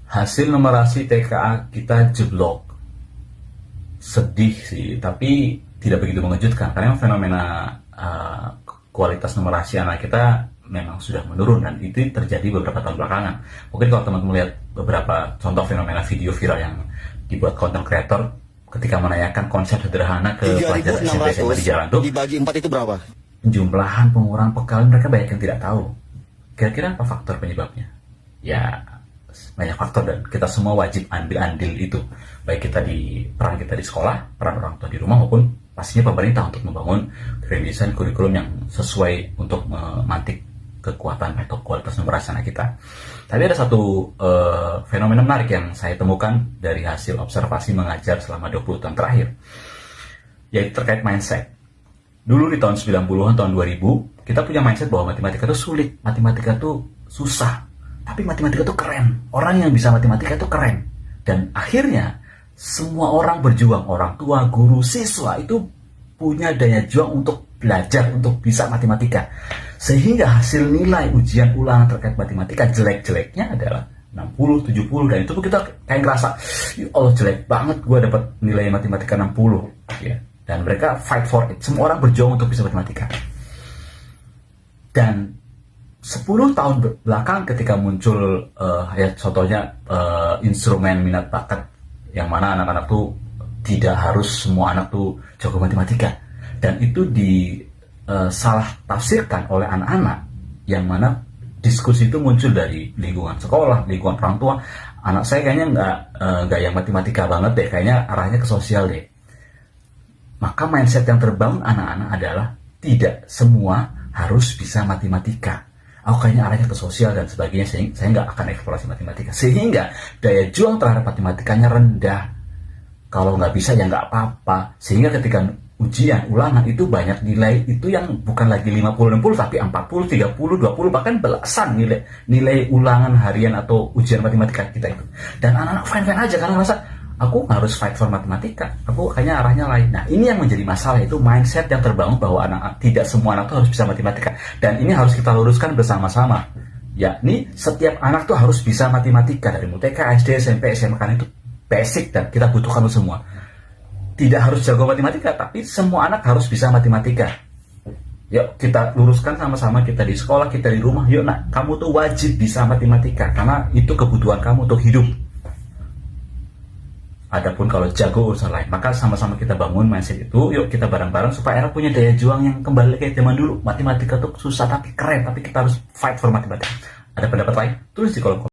Hasil numerasi TKA kita jeblok. Sedih sih, tapi tidak begitu mengejutkan karena fenomena kualitas numerasi anak kita memang sudah menurun dan itu terjadi beberapa tahun belakangan. Mungkin kalau teman-teman melihat beberapa contoh fenomena video viral yang dibuat content creator ketika menanyakan konsep sederhana ke pelajar SMP SMA di jalan tuh, dibagi 4 itu berapa? Penjumlahan, pengurangan pekalian, mereka banyak yang tidak tahu. Kira-kira apa faktor penyebabnya? Ya, banyak faktor dan kita semua wajib ambil andil itu. Baik peran kita di sekolah, peran orang tua di rumah, maupun pastinya pemerintah untuk membangun desain kurikulum yang sesuai untuk memantik kekuatan atau kualitas numerasi anak kita. Tapi ada satu fenomena menarik yang saya temukan dari hasil observasi mengajar selama 20 tahun terakhir, yaitu terkait mindset. Dulu di tahun 90-an, tahun 2000, kita punya mindset bahwa matematika itu sulit, matematika itu susah, tapi matematika itu keren. Orang yang bisa matematika itu keren. Dan akhirnya, semua orang berjuang, orang tua, guru, siswa itu punya daya juang untuk belajar, untuk bisa matematika. Sehingga hasil nilai ujian ulangan terkait matematika jelek-jeleknya adalah 60, 70, dan itu kita kayak ngerasa, ya Allah jelek banget gue dapat nilai matematika 60. Ya. Dan mereka fight for it. Semua orang berjuang untuk bisa matematika. Dan 10 tahun belakang ketika muncul ya contohnya instrumen minat bakat yang mana anak-anak tuh tidak harus semua anak tuh jago matematika, dan itu salah tafsirkan oleh anak-anak, yang mana diskusi itu muncul dari lingkungan sekolah, lingkungan orang tua. Anak saya kayaknya nggak yang matematika banget deh, kayaknya arahnya ke sosial deh. Maka mindset yang terbangun anak-anak adalah tidak semua harus bisa matematika. Aku kayaknya arahnya ke sosial dan sebagainya, saya nggak akan eksplorasi matematika. Sehingga daya juang terhadap matematikanya rendah. Kalau nggak bisa ya nggak apa-apa. Sehingga ketika ujian, ulangan itu banyak nilai itu yang bukan lagi 50-60 tapi 40, 30, 20, bahkan belasan nilai ulangan harian atau ujian matematika kita itu. Dan anak-anak fine-fine aja karena ngerasa aku harus fight for matematika, aku kayaknya arahnya lain. Nah, ini yang menjadi masalah, itu mindset yang terbangun bahwa tidak semua anak tuh harus bisa matematika. Dan ini harus kita luruskan bersama-sama. Yakni setiap anak tuh harus bisa matematika dari TK, SD, SMP, SMA, karena itu basic dan kita butuhkan itu semua. Tidak harus jago matematika, tapi semua anak harus bisa matematika. Yuk kita luruskan sama-sama, kita di sekolah, kita di rumah. Yuk nak, kamu tuh wajib bisa matematika karena itu kebutuhan kamu untuk hidup. Adapun kalau jago urusan lain, maka sama-sama kita bangun mindset itu. Yuk kita bareng-bareng supaya anak punya daya juang yang kembali kayak zaman dulu. Matematika tuh susah tapi keren, tapi kita harus fight for matematika. Ada pendapat lain? Tulis di kolom komentar.